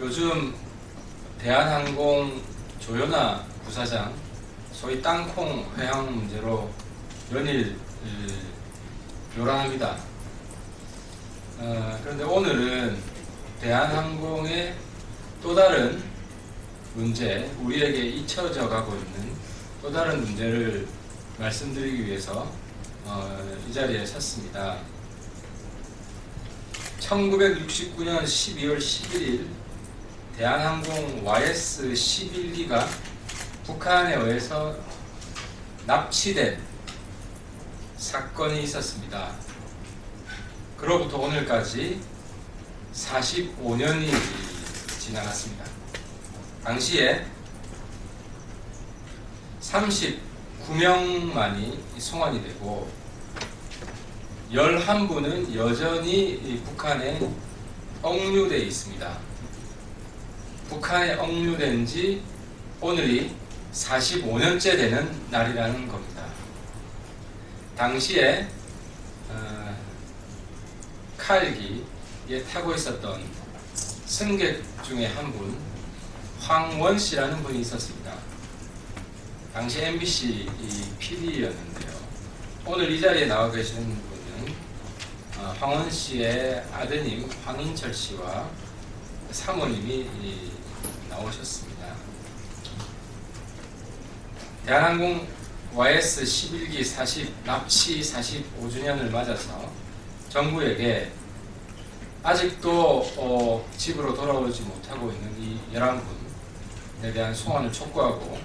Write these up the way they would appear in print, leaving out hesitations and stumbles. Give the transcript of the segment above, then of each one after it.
요즘 대한항공 조현아 부사장 소위 땅콩 회항 문제로 연일 요란합니다. 그런데 오늘은 대한항공의 또 다른 문제, 우리에게 잊혀져 가고 있는 또 다른 문제를 말씀드리기 위해서 이 자리에 섰습니다. 1969년 12월 11일 대한항공 YS-11기가 북한에 의해서 납치된 사건이 있었습니다. 그로부터 오늘까지 45년이 지나갔습니다. 당시에 39명만이 송환이 되고 11분은 여전히 북한에 억류되어 있습니다. 북한에 억류된 지 오늘이 45년째 되는 날이라는 겁니다. 당시에 칼기에 타고 있었던 승객 중에 한 분, 황원 씨라는 분이 있었습니다. 당시 MBC PD였는데요. 오늘 이 자리에 나와 계시는 분은 황원 씨의 아드님 황인철 씨와 사모님이 나오셨습니다. 대한항공 YS-11기 납치 45주년을 맞아서 정부에게 아직도 집으로 돌아오지 못하고 있는 이 11분에 대한 송환을 촉구하고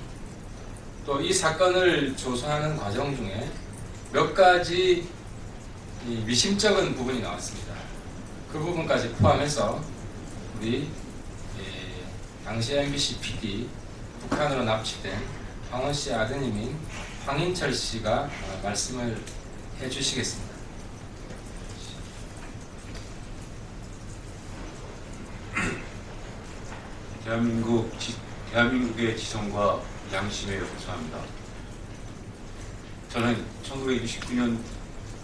또 이 사건을 조사하는 과정 중에 몇 가지 미심쩍은 부분이 나왔습니다. 그 부분까지 포함해서 우리 당시 MBC PD 북한으로 납치된 황원 씨 아드님인 황인철 씨가 말씀을 해주시겠습니다. 대한민국의 지성과 양심에 호소합니다. 저는 1969년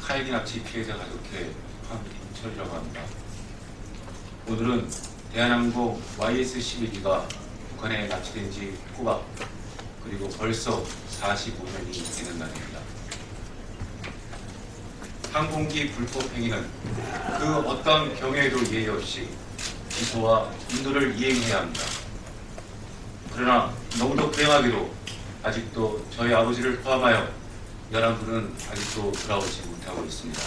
칼기 납치 피해자 가족회 황인철이라고 합니다. 오늘은 대한항공 YS-11기가 북한에 납치된 지 꼬박 그리고 벌써 45년이 되는 날입니다. 항공기 불법 행위는 그 어떤 경우에도 예의 없이 기소와 인도를 이행해야 합니다. 그러나 너무도 불행하게도 아직도 저희 아버지를 포함하여 11분은 아직도 돌아오지 못하고 있습니다.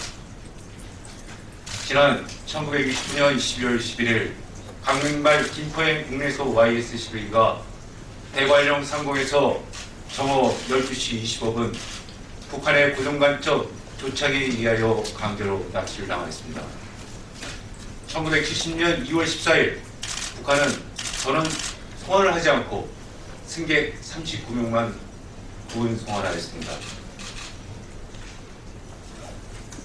지난 1929년 12월 11일 강릉발 김포행 국내소 YS-11기가 대관령 상공에서 정오 12시 25분 북한의 고정간첩 조차기에 의하여 강제로 납치를 당했습니다. 1970년 2월 14일 북한은 전원 송환을 하지 않고 승객 39명만 구원 송환하였습니다.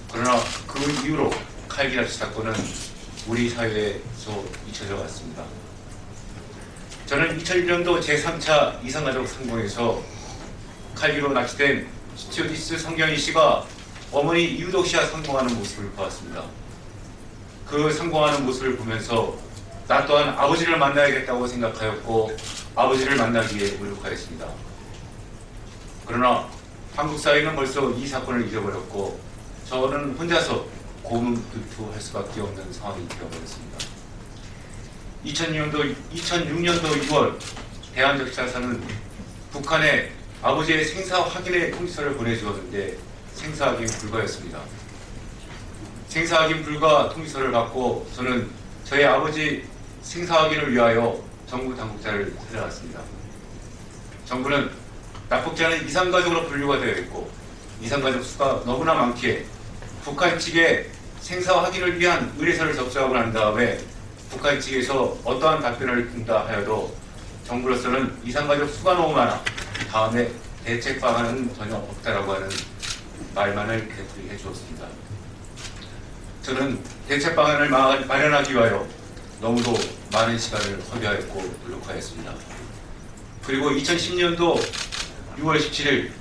그러나 그 이후로 칼기 납치 사건은 우리 사회에서 잊혀져 갔습니다. 저는 2001년도 제3차 이산가족 상봉에서 칼기로 납치된 스튜어디스 성경희 씨가 어머니 이유덕 씨와 상봉하는 모습을 보았습니다. 그 상봉하는 모습을 보면서 나 또한 아버지를 만나야겠다고 생각하였고 아버지를 만나기 위해 노력하였습니다. 그러나 한국 사회는 벌써 이 사건을 잊어버렸고 저는 혼자서 고군분투할 수밖에 없는 상황이 되어버렸습니다. 2006년도 6월 대한적자사는 북한에 아버지의 생사 확인의 통지서를 보내주었는데 생사 확인 불가였습니다. 생사 확인 불가 통지서를 받고 저는 저희 아버지 생사 확인을 위하여 정부 당국자를 찾아갔습니다. 정부는 납북자는 이산가족으로 분류가 되어 있고 이산가족 수가 너무나 많기에 북한 측에 생사 확인을 위한 의뢰서를 접수하고 난 다음에 북한 측에서 어떠한 답변을 든다 하여도 정부로서는 이산가족 수가 너무 많아 다음에 대책 방안은 전혀 없다라고 하는 말만을 되풀이해 주었습니다. 저는 대책 방안을 마련하기 위하여 너무도 많은 시간을 허비하였고 노력하였습니다. 그리고 2010년도 6월 17일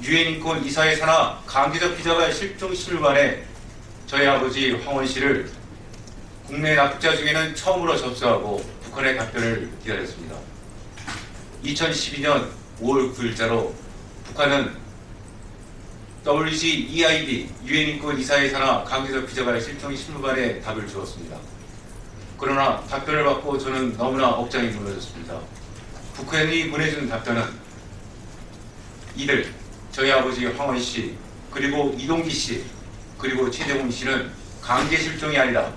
유엔 인권 이사회 산하 강기적 기자가 실종 신문관에 저희 아버지 황원 씨를 국내 납북자 중에는 처음으로 접수하고 북한의 답변을 기다렸습니다. 2012년 5월 9일자로 북한은 WGEID 유엔인권 이사회 산하 강기석 비자발 실종 실무반에 답을 주었습니다. 그러나 답변을 받고 저는 너무나 억장이 무너졌습니다. 북한이 보내준 답변은 이들 저희 아버지 황원 씨 그리고 이동기 씨 그리고 최재훈 씨는 강제 실종이 아니다.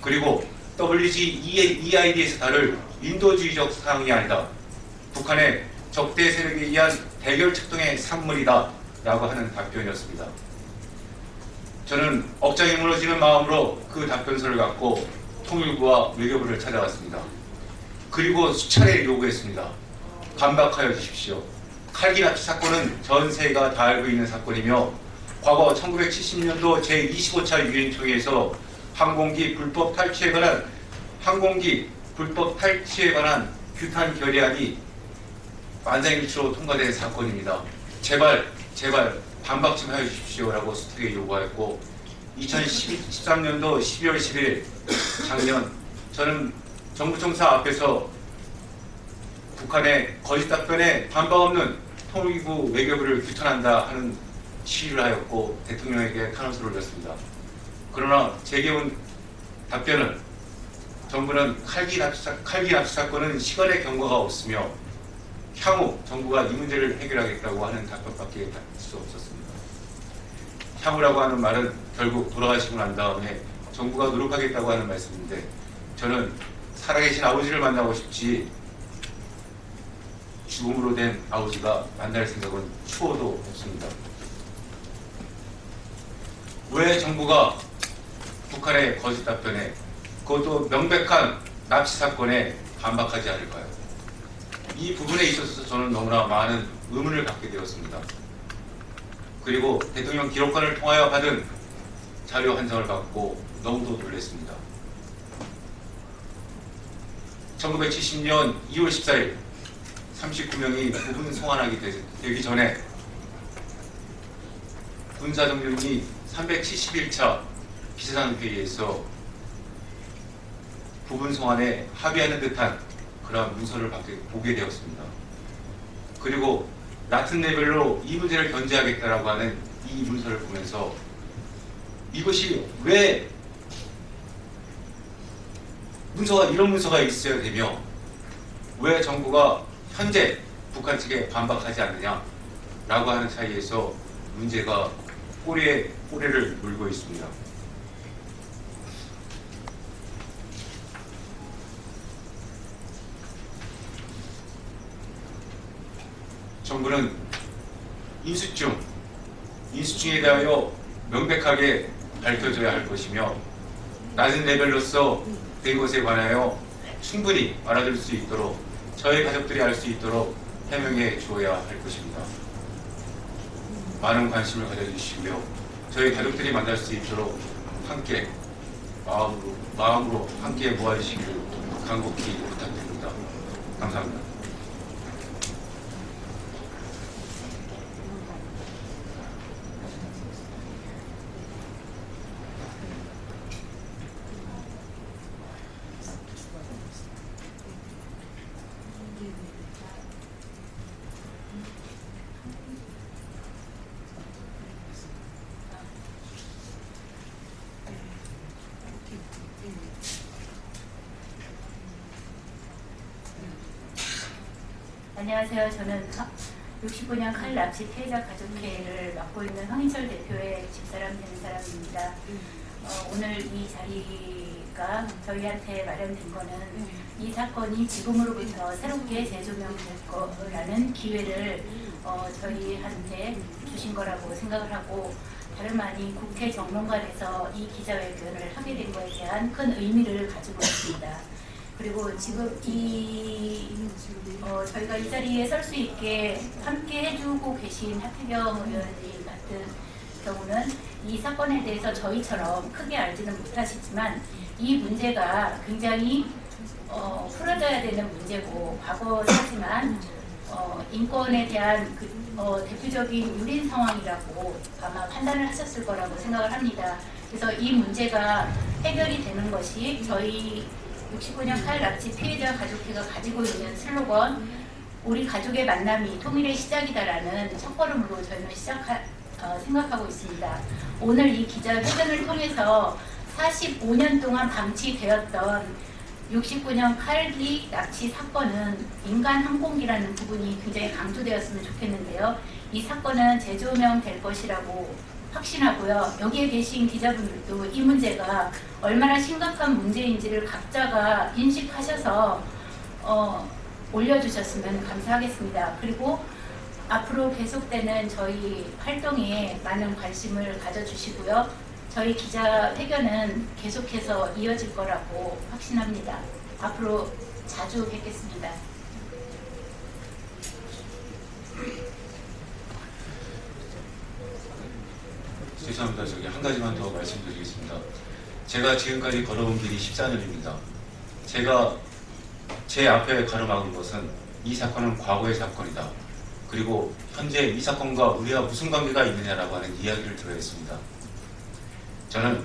그리고 WGEID에서 다룰 인도주의적 사항이 아니다. 북한의 적대 세력에 의한 대결策동의 산물이다 라고 하는 답변이었습니다. 저는 억장이 무너지는 마음으로 그 답변서를 갖고 통일부와 외교부를 찾아갔습니다. 그리고 수차례 요구했습니다. 반박하여 주십시오. 칼기 납치 사건은 전 세계가 다 알고 있는 사건이며 과거 1970년도 제25차 유엔 총회에서 항공기 불법 탈취에 관한 규탄 결의안이 만장일치로 통과된 사건입니다. 제발 반박 좀 해주십시오라고 수특에 요구하였고 2013년도 12월 10일 작년 저는 정부청사 앞에서 북한의 거짓 답변에 반박 없는 통일부 외교부를 규탄한다 하는 시위를 하였고 대통령에게 탄원서를 올렸습니다. 그러나 제게 온 답변은 정부는 칼기 납치 사건은 시간의 경과가 없으며 향후 정부가 이 문제를 해결하겠다고 하는 답변밖에 받을 수 없었습니다. 향후라고 하는 말은 결국 돌아가시고 난 다음에 정부가 노력하겠다고 하는 말씀인데 저는 살아계신 아버지를 만나고 싶지 죽음으로 된 아버지가 만날 생각은 추호도 없습니다. 왜 정부가 북한의 거짓 답변에 그것도 명백한 납치 사건에 반박하지 않을까요? 이 부분에 있어서 저는 너무나 많은 의문을 갖게 되었습니다. 그리고 대통령 기록관을 통하여 받은 자료 한 장을 갖고 너무도 놀랐습니다. 1970년 2월 14일 39명이 부분 송환하게 되기 전에 군사정전이 371차 비서장 회의에서 부분 송환에 합의하는 듯한 그런 문서를 보게 되었습니다. 그리고 낮은 레벨로 이 문제를 견제하겠다라고 하는 이 문서를 보면서 이것이 왜 이런 문서가 있어야 되며 왜 정부가 현재 북한 측에 반박하지 않느냐라고 하는 차이에서 문제가 꼬리에 꼬리를 물고 있습니다. 정부는 인수증에 대하여 명백하게 밝혀져야 할 것이며 낮은 레벨로서 된 것에 관하여 충분히 알아들 수 있도록 저희 가족들이 알 수 있도록 해명해 주어야 할 것입니다. 많은 관심을 가져주시고요. 저희 가족들이 만날 수 있도록 함께 마음으로 함께 모아주시기를 간곡히 부탁드립니다. 감사합니다. 안녕하세요. 저는 69년 칼 납치 피해자 가족회를 맡고 있는 황인철 대표의 집사람 되는 사람입니다. 오늘 이 자리가 저희한테 마련된 거는 이 사건이 지금으로부터 새롭게 재조명될 거라는 기회를 저희한테 주신 거라고 생각을 하고 다름 아닌 국회 정론관에서 이 기자회견을 하게 된 것에 대한 큰 의미를 가지고 있습니다. 그리고 지금 저희가 이 자리에 설 수 있게 함께 해주고 계신 하태경 의원님 같은 경우는 이 사건에 대해서 저희처럼 크게 알지는 못하시지만 이 문제가 굉장히 풀어져야 되는 문제고 과거사지만 인권에 대한 대표적인 유린 상황이라고 아마 판단을 하셨을 거라고 생각을 합니다. 그래서 이 문제가 해결이 되는 것이 저희 69년 칼 납치 피해자 가족회가 가지고 있는 슬로건 우리 가족의 만남이 통일의 시작이다라는 첫걸음으로 저희는 생각하고 있습니다. 오늘 이 기자회견을 통해서 45년 동안 방치되었던 69년 칼리 납치 사건은 인간 항공기라는 부분이 굉장히 강조되었으면 좋겠는데요. 이 사건은 재조명될 것이라고 확신하고요. 여기에 계신 기자분들도 이 문제가 얼마나 심각한 문제인지를 각자가 인식하셔서 올려주셨으면 감사하겠습니다. 그리고 앞으로 계속되는 저희 활동에 많은 관심을 가져주시고요. 저희 기자회견은 계속해서 이어질 거라고 확신합니다. 앞으로 자주 뵙겠습니다. 죄송합니다. 저기 한 가지만 더 말씀드리겠습니다. 제가 지금까지 걸어온 길이 14년입니다. 제가 제 앞에 가로막은 것은 이 사건은 과거의 사건이다. 그리고 현재 이 사건과 우리와 무슨 관계가 있느냐라고 하는 이야기를 들어야 했습니다. 저는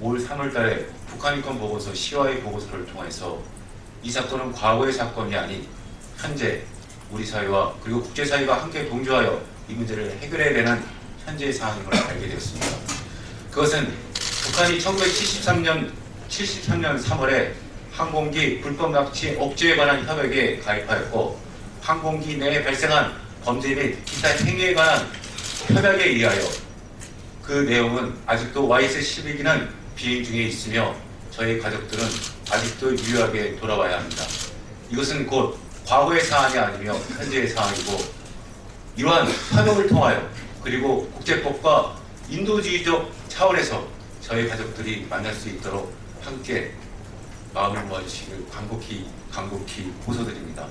올 3월 달에 북한인권 보고서 시와의 보고서를 통해서 이 사건은 과거의 사건이 아닌 현재 우리 사회와 그리고 국제사회가 함께 동조하여 이 문제를 해결해야 되는 현재의 상황인 걸 알게 되었습니다. 그것은 북한이 1973년 3월에 항공기 불법 납치 억제에 관한 협약에 가입하였고 항공기 내에 발생한 범죄 및 기타 행위에 관한 협약에 의하여 그 내용은 아직도 YS-12기는 비행 중에 있으며 저희 가족들은 아직도 유효하게 돌아와야 합니다. 이것은 곧 과거의 사안이 아니며 현재의 사안이고 이러한 협약을 통하여 그리고 국제법과 인도주의적 차원에서 저희 가족들이 만날 수 있도록 함께 마음을 모아주시길 간곡히 호소드립니다.